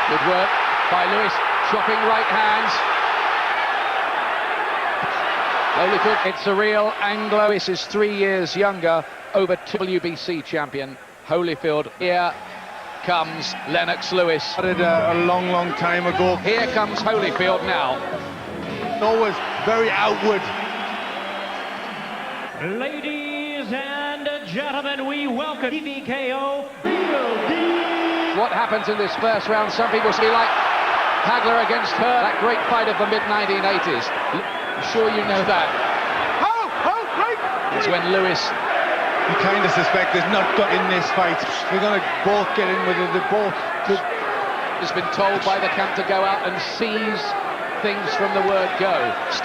Good work by Lewis, chopping right hands. Holyfield, it's a real Anglo. Lewis is 3 years younger, over WBC champion. Holyfield, here comes Lennox Lewis. Started a long time ago. Here comes Holyfield now. Always very outward. Ladies and gentlemen, we welcome TVKO. What happens in this first round? Some people see like Hagler against her, that great fight of the mid-1980s. I'm sure you know that. Great! It's when Lewis... You kind of suspect there's not got in this fight. They're going to both get in with it. They both could. Has been told by the camp to go out and seize things from the word go.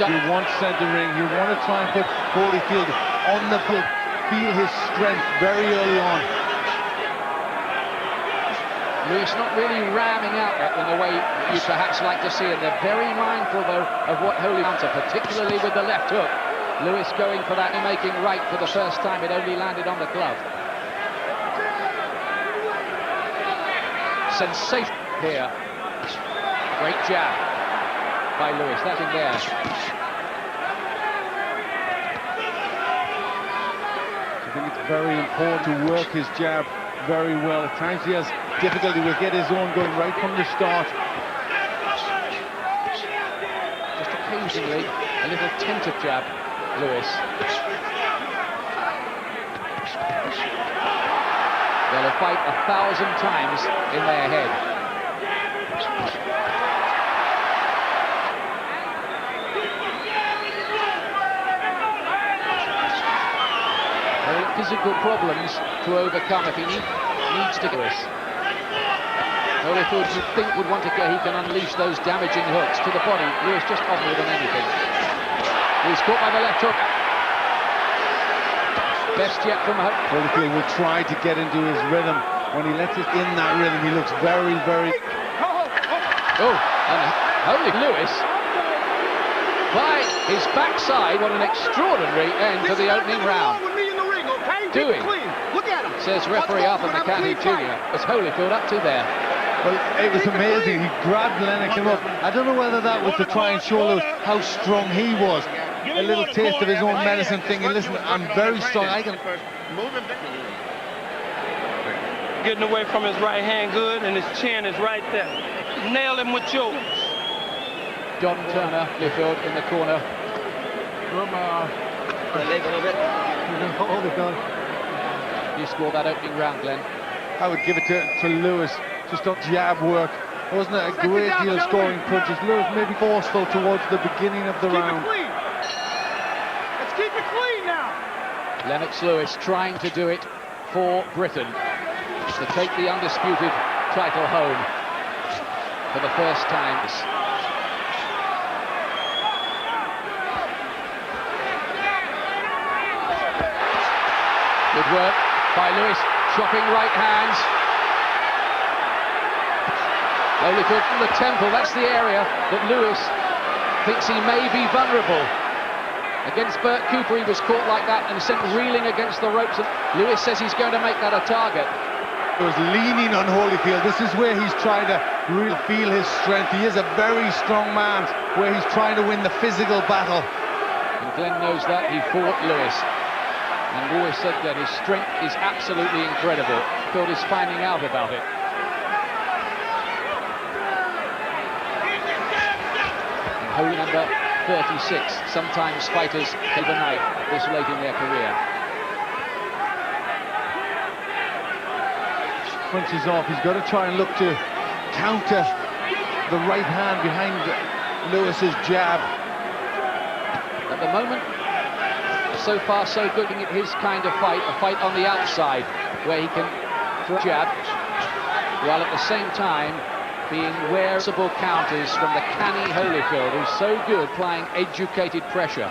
You want centering. You want to try and put Holyfield on the field. Feel his strength very early on. Lewis not really ramming out that in the way you'd perhaps like to see it. They're very mindful, though, of what Holyfield, particularly with the left hook. Lewis going for that, making right for the first time. It only landed on the glove. Sensation here. Great jab by Lewis. That's in there. I think it's very important to work his jab very well. At times he has difficulty with get his own going right from the start. Just occasionally a little tentative jab, Lewis. They'll fight 1,000 times in their head. Physical problems to overcome if he needs to do this. Holyfield you'd think would want to go, he can unleash those damaging hooks to the body. Lewis just off more than anything. He's caught by the left hook. Best yet from Holyfield will try to get into his rhythm. When he lets it in that rhythm, he looks very... Oh, and Holy Lewis, by his backside, what an extraordinary end to the opening round. Doing, says referee Arthur Mercante Jr. It's Holyfield up to there. Well, it was amazing. He grabbed Lennox him up. I don't know whether that was to try and show Lewis how strong he was. A little taste of his own medicine thing. And listen, I'm very strong. I can... Getting away from his right hand good, and his chin is right there. Nail him with yours. John Turner, Holyfield in the corner. Leg a little bit. Hold it down. You scored that opening round, Glenn. I would give it to Lewis, just on jab work. Wasn't it a great deal of scoring punches? Lewis maybe forceful towards the beginning of the round. Let's keep it clean now. Lennox Lewis trying to do it for Britain to take the Undisputed title home for the first time. Good work by Lewis, chopping right hands. Holyfield from the temple, that's the area that Lewis thinks he may be vulnerable. Against Bert Cooper, he was caught like that and sent reeling against the ropes. Lewis says he's going to make that a target. He was leaning on Holyfield. This is where he's trying to really feel his strength. He is a very strong man, where he's trying to win the physical battle. And Glenn knows that. He fought Lewis. And always said that his strength is absolutely incredible. Phil is finding out about it. And hole number 36. Sometimes fighters overnight this late in their career. Punches off. He's got to try and look to counter the right hand behind Lewis's jab. At the moment, so far so good at his kind of fight, a fight on the outside where he can jab while at the same time being wearable counters from the canny Holyfield, who's so good applying educated pressure.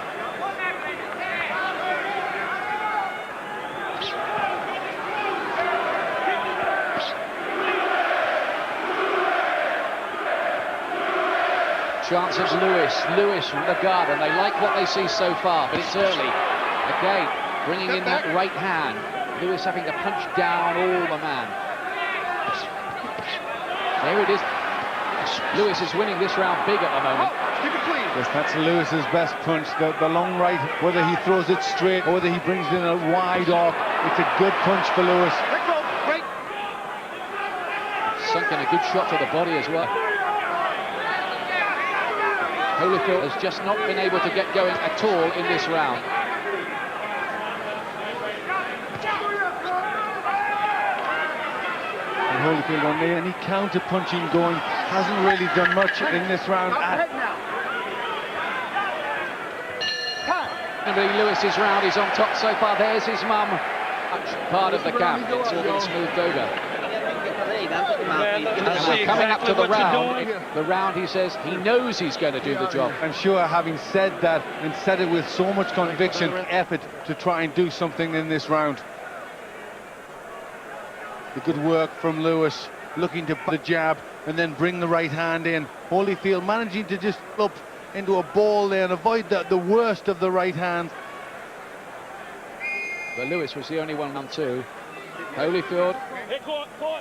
Chance of Lewis from the guard, and they like what they see so far, but it's early. Again, bringing in that right hand. Lewis having to punch down all the man. There it is. Lewis is winning this round big at the moment. Keep it clean. Yes, that's Lewis's best punch, the long right, whether he throws it straight or whether he brings it in a wide arc. It's a good punch for Lewis. Let go. Break. Sunk in a good shot to the body as well. Holyfield has just not been able to get going at all in this round. And Holyfield on there, any counter punching going, hasn't really done much in this round. Head now. Time. Lewis's round is on top so far. There's his mum. Part of the camp. It's all been smoothed over. And coming up to the round, he says he knows he's going to do the job. I'm sure, having said that and said it with so much conviction, effort to try and do something in this round. The good work from Lewis, looking to put the jab and then bring the right hand in. Holyfield managing to just up into a ball there and avoid the worst of the right hand. But Lewis was the only one on two. Holyfield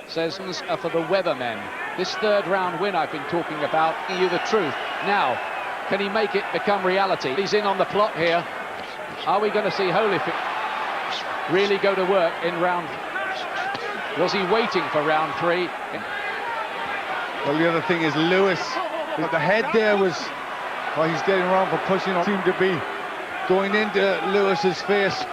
says for the weathermen. This third round win I've been talking about, you the truth. Now, can he make it become reality? He's in on the plot here. Are we going to see Holyfield really go to work in round? Was he waiting for round three? Well, the other thing is Lewis, the head there was, well, he's getting wrong for pushing, seemed to be going into Lewis's face.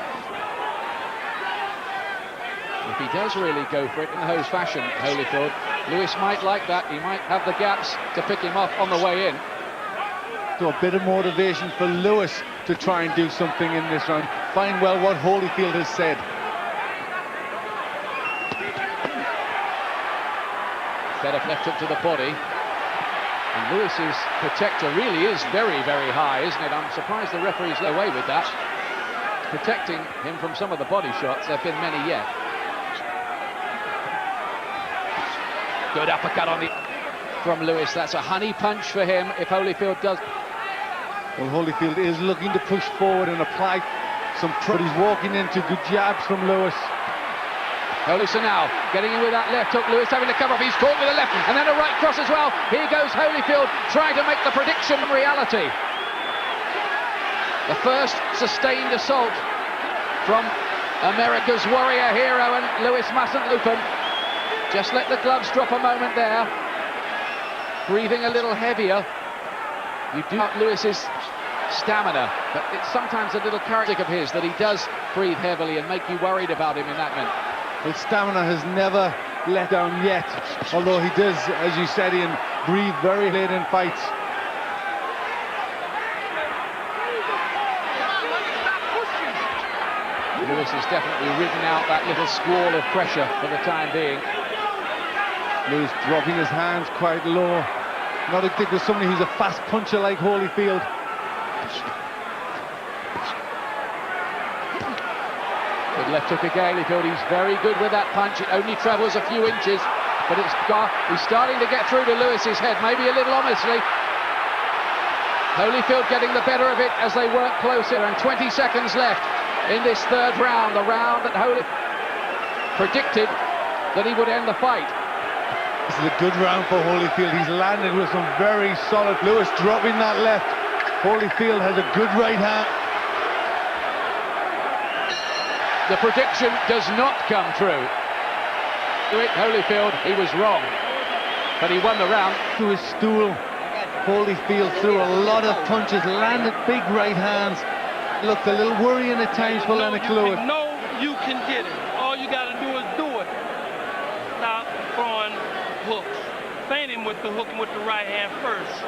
If he does really go for it in the hose fashion, Holyfield, Lewis might like that. He might have the gaps to pick him off on the way in. So a bit of motivation for Lewis to try and do something in this round. Find well what Holyfield has said. Better left hook to the body. And Lewis's protector really is very, very high, isn't it? I'm surprised the referee's let away with that. Protecting him from some of the body shots. There have been many yet. Good uppercut on the from Lewis. That's a honey punch for him if Holyfield does. Well, Holyfield is looking to push forward and apply some pressure. He's walking into good jabs from Lewis. Holyfield now getting in with that left hook. Lewis having to cover off. He's caught with a left and then a right cross as well. Here goes Holyfield trying to make the prediction reality. The first sustained assault from America's warrior hero, and Lewis mustn't open. Just let the gloves drop a moment there. Breathing a little heavier. You do not Lewis's stamina, but it's sometimes a little characteristic of his that he does breathe heavily and make you worried about him in that minute. His stamina has never let down yet, although he does, as you said, Ian, breathe very late in fights. Lewis has definitely ridden out that little squall of pressure for the time being. Lewis dropping his hands quite low. Not a dig with somebody who's a fast puncher like Holyfield. Good left hook again. He's very good with that punch. It only travels a few inches, but he's starting to get through to Lewis's head, maybe a little ominously. Holyfield getting the better of it as they work closer, and 20 seconds left in this third round, the round that Holyfield predicted that he would end the fight. This is a good round for Holyfield. He's landed with some very solid. Lewis dropping that left. Holyfield has a good right hand. The prediction does not come true. Holyfield, he was wrong, but he won the round. To his stool, Holyfield threw a lot of punches, landed big right hands. Looked a little worrying at times for Lennox Lewis. No, you can get it. All you got to do is do it. Stop throwing hooks. Feint him with the hook and with the right hand first.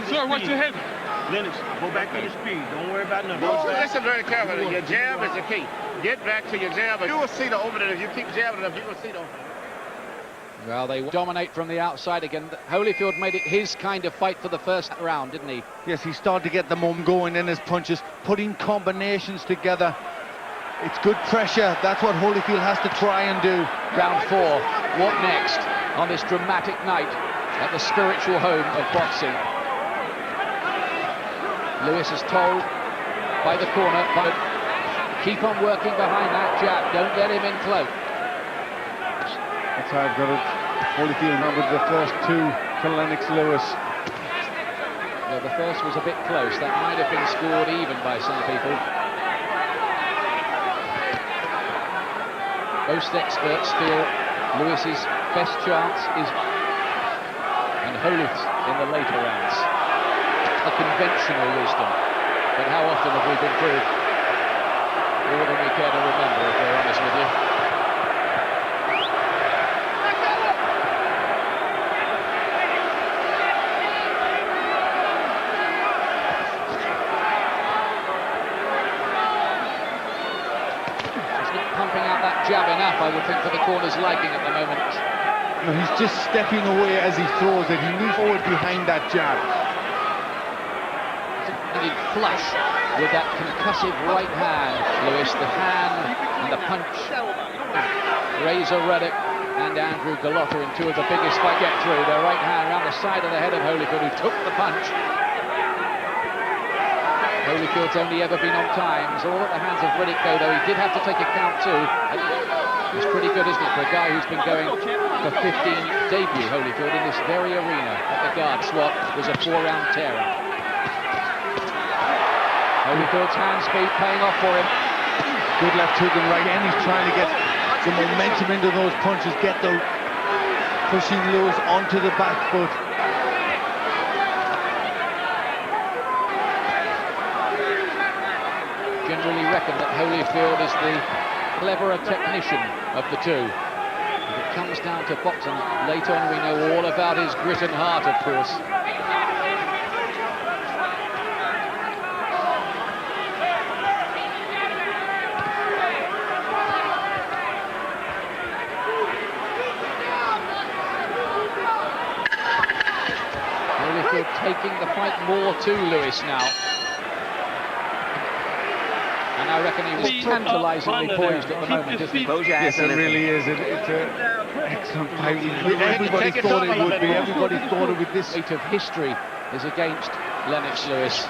Sir, what's your head? Lennox, go back to your speed. Don't worry about nothing. Listen very carefully. Your jab is the key. Get back to your jab. You will see the opening. If you keep jabbing enough, you will see the opening. Well, they dominate from the outside again. Holyfield made it his kind of fight for the first round, didn't he? Yes, he started to get the momentum going in his punches, putting combinations together. It's good pressure. That's what Holyfield has to try and do. Round four. What next on this dramatic night at the spiritual home of boxing? Lewis is told by the corner, but keep on working behind that jab. Don't let him in close. That's how I've got to Holyfield numbered the first two to Lennox Lewis. Well, the first was a bit close. That might have been scored even by some people. Most experts feel Lewis's best chance is and Holyfield in the later rounds. A conventional wisdom, but how often have we been proved? More than we care to remember, if we're honest with you. He's not pumping out that jab enough, I would think, for the corner's liking at the moment. No, he's just stepping away as he throws it. He moves forward behind that jab. He's flush with that concussive right hand, Lewis. The hand and the punch. Razor Reddick and Andrew Gallotta in two of the biggest fight get through. Their right hand around the side of the head of Holyfield, who took the punch. Holyfield's only ever been on times. All at the hands of Riddick, though he did have to take a count too. It's pretty good, isn't it, for a guy who's been going for 15 debut, Holyfield, in this very arena at the guard swap was a 4-round tear-up. Holyfield's hand speed paying off for him. Good left hook and right hand. He's trying to get the momentum into those punches, get the pushing Lewis onto the back foot. Generally reckon that Holyfield is the cleverer technician of the two. If it comes down to boxing, later on we know all about his grit and heart, of course. Holyfield taking the fight more to Lewis now. And I reckon he was tantalisingly poised at the moment, isn't he? Yes, it really is. It's an excellent fight. Everybody thought it would be. Everybody thought it would. This weight of history is against Lennox Lewis.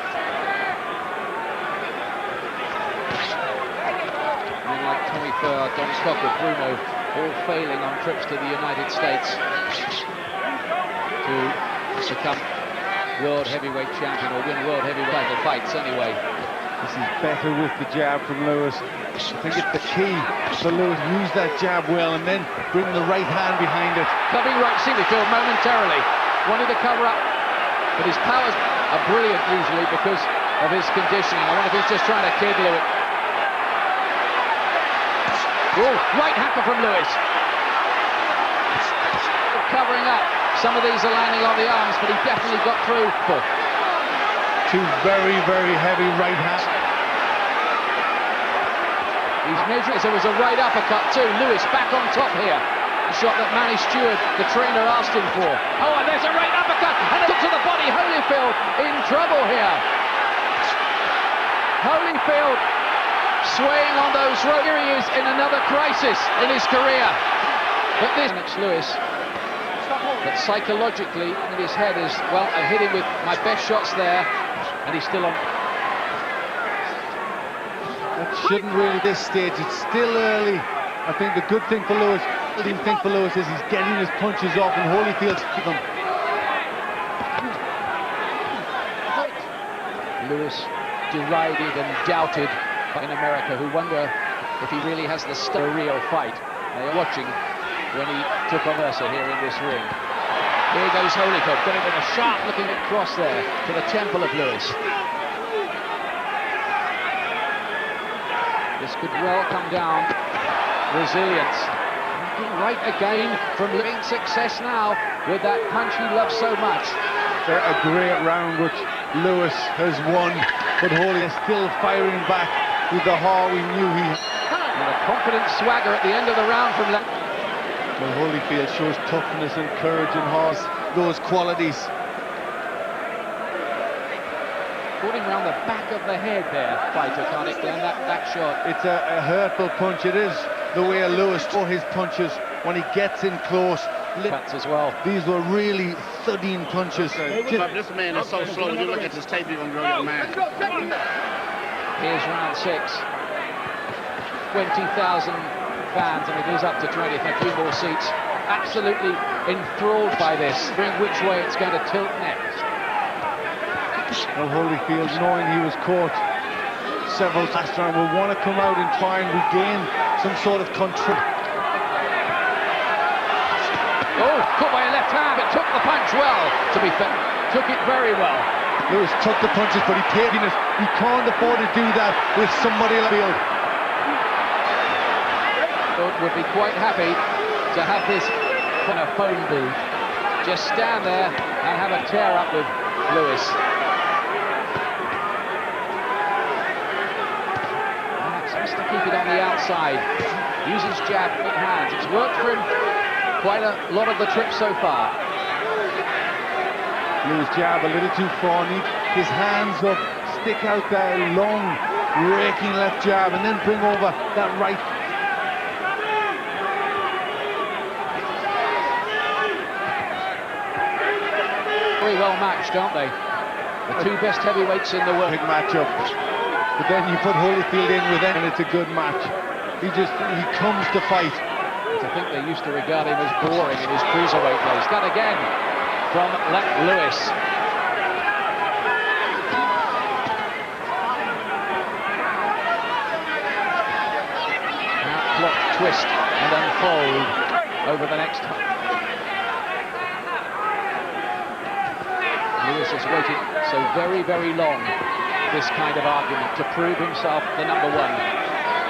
Men like Tommy Furr, Don Cocker, Bruno, all failing on trips to the United States to become world heavyweight champion or win world heavyweight title fights anyway. This is better with the jab from Lewis. I think it's the key for Lewis. Use that jab well and then bring the right hand behind it. Clubbing right Holyfield momentarily. Wanted to cover up, but his powers are brilliant usually because of his conditioning. I wonder if he's just trying to kid Lewis. Oh, right hacker from Lewis. Covering up. Some of these are landing on the arms, but he definitely got through. Two very, very heavy right hands. He's measuring. There was a right uppercut too. Lewis back on top here. The shot that Manny Stewart, the trainer, asked him for. Oh, and there's a right uppercut, and a hook to the body. Holyfield in trouble here. Holyfield swaying on those ropes. Here he is in another crisis in his career. But this Lennox Lewis. But psychologically, in his head is, well, I hit him with my best shots there, and he's still on. That shouldn't really this stage. It's still early. I think the good thing for Lewis, is he's getting his punches off, and Holyfield's them. Lewis derided and doubted in America, who wonder if he really has the real fight. They are watching when he took on Mercer here in this ring. Here goes Holyfield, getting with a sharp-looking cross there to the temple of Lewis. This could well come down. Resilience. Right again from living success now with that punch he loves so much. A great round which Lewis has won, but Holy is still firing back with the heart we knew he had. And a confident swagger at the end of the round from Well, Holyfield shows toughness and courage and has those qualities. Caught him round the back of the head there, fighter, can't it, Glenn? That shot. It's a hurtful punch. It is the way Lewis throws his punches when he gets in close. As well. These were really thudding punches. This man is so slow. When you look at this tape, you're going to grow your mind. Here's round 6. 20,000 fans, and it is up to 20, a few more seats absolutely enthralled by this, which way it's going to tilt next. Well, Holyfield, knowing he was caught several last time, will want to come out and try and regain some sort of control. Oh, caught by a left hand, but took the punch well, to be fair. Took it very well. Lewis took the punches, but he paid it. He can't afford to do that with somebody like Field. Would be quite happy to have this on a phone booth. Just stand there and have a tear up with Lewis. Max has to keep it on the outside. Uses jab, big hands. It's worked for him quite a lot of the trip so far. Lewis jab a little too far. His hands up, stick out there, long, raking left jab, and then bring over that right. Very well matched, aren't they? The two best heavyweights in the world. Big matchup. But then you put Holyfield in with him, and it's a good match. He comes to fight. I think they used to regard him as boring in his cruiserweight days. Cut again from Lewis. Now clock twist and unfold over the next. Lewis has waited so very, very long, this kind of argument, to prove himself the number one.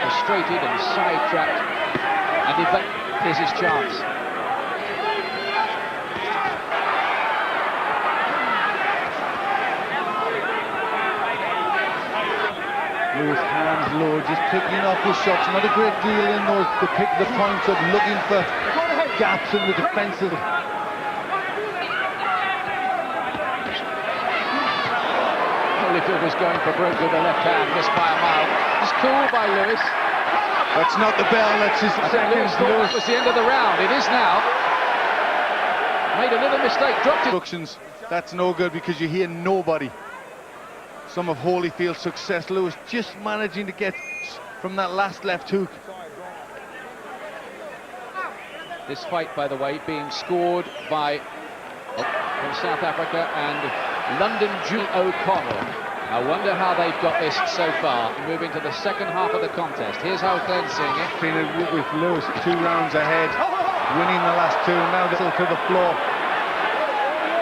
Frustrated and sidetracked, and here's his chance. Lewis hands low, just picking off his shots. Not a great deal in those to pick the points up, looking for gaps in the defensive. Holyfield was going for broke with the left hand, missed by a mile. It's cool by Lewis. That's not the bell, that's his second. Lewis thought that was the end of the round. It is now. Made a little mistake, dropped it. Instructions. That's no good because you hear nobody. Some of Holyfield's success, Lewis just managing to get from that last left hook. This fight, by the way, being scored by from South Africa and London Jew O'Connell. I wonder how they've got this so far, moving to the second half of the contest. Here's how Glenn's seeing it. With Lewis 2 rounds ahead, winning the last 2, now they're to the floor.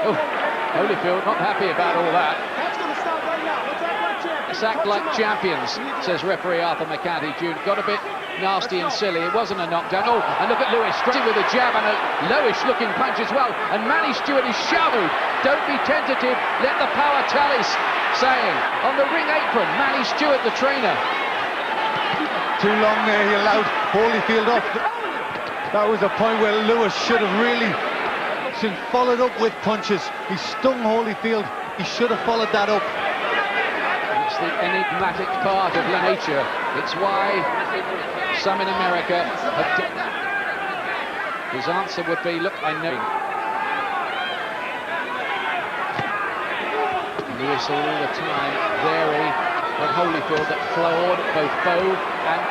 Oh, Holyfield not happy about all that. Let's act like champions, says referee Arthur Mercante Jr. Got a bit nasty and silly. It wasn't a knockdown. Oh, and look at Lewis, straight with a jab and a lowish looking punch as well. And Manny Stewart is shouted, don't be tentative, let the power tallies. Saying, on the ring apron, Manny Stewart, the trainer. Too long there, he allowed Holyfield off. That was a point where Lewis should have really followed up with punches. He stung Holyfield, he should have followed that up. It's the enigmatic part of nature. It's why some in America have his answer would be, look, I know. Lewis all the time wary of Holyfield that floored both bow and...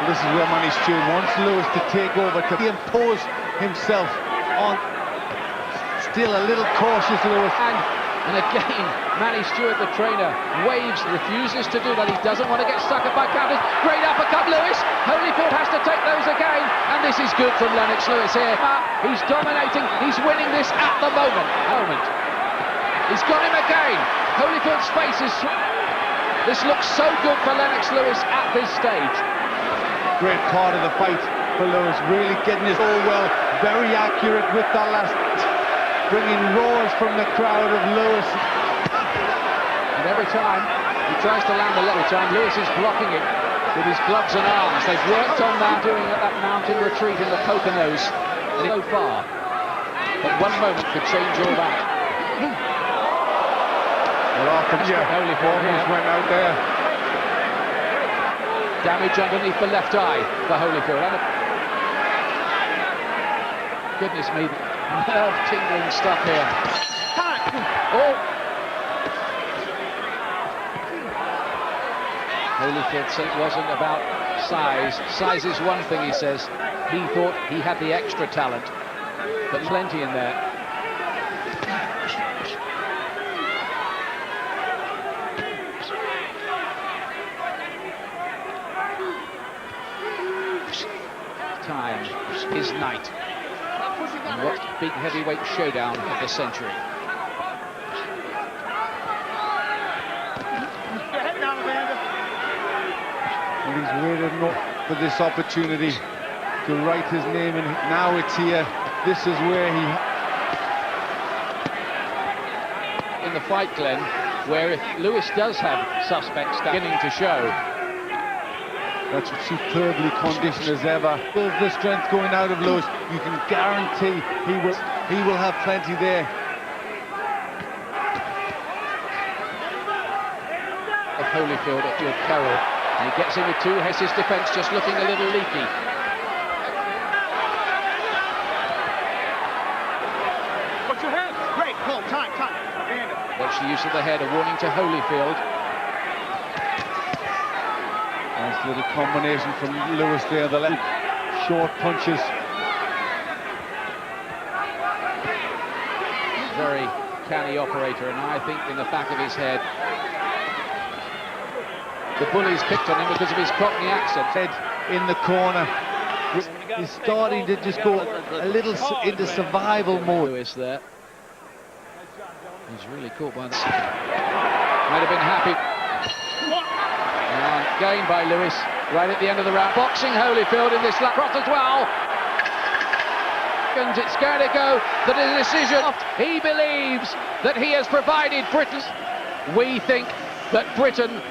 This is where Manny Stewart wants Lewis to take over, to impose himself on. Still a little cautious, Lewis. And again, Manny Stewart, the trainer, waves, refuses to do that. He doesn't want to get suckered by counters. Great uppercut, Lewis. Holyfield has to take those again. And this is good from Lennox Lewis here. He's dominating. He's winning this at the moment. He's got him again. Holyfield's face is... This looks so good for Lennox Lewis at this stage. Great part of the fight for Lewis, really getting his all well, very accurate with that last, bringing roars from the crowd of Lewis. And every time he tries to land a little time, Lewis is blocking it with his gloves and arms. They've worked on that, doing that mountain retreat in the Poconos so far. But one moment could change all that. Well, Holyfield went out there. Damage underneath the left eye for Holyfield. Goodness me, nerve-tingling stuff here. Oh! Holyfield said it wasn't about size. Size is one thing, he says. He thought he had the extra talent. but plenty in there. Time is night. And what big heavyweight showdown of the century. And he's waited enough for this opportunity to write his name, and now it's here. This is where he... In the fight, Glenn, where if Lewis does have suspects beginning to show. That's superbly conditioned as ever. With the strength going out of Lewis, you can guarantee he will have plenty there. Of Holyfield with Carroll, and he gets in with two. His defence just looking a little leaky. What's your head? Great, pull, time. Watch the use of the head, a warning to Holyfield. Nice little combination from Lewis there, the left. Short punches. Very canny operator, and I think in the back of his head, the bullies picked on him because of his Cockney accent. Head in the corner. He's starting to just go a little into survival mode. Lewis there. He's really caught by this. Might have been happy. And gained by Lewis right at the end of the round. Boxing Holyfield in this cross as well. And it's going to go to the decision. He believes that he has provided Britain. We think that Britain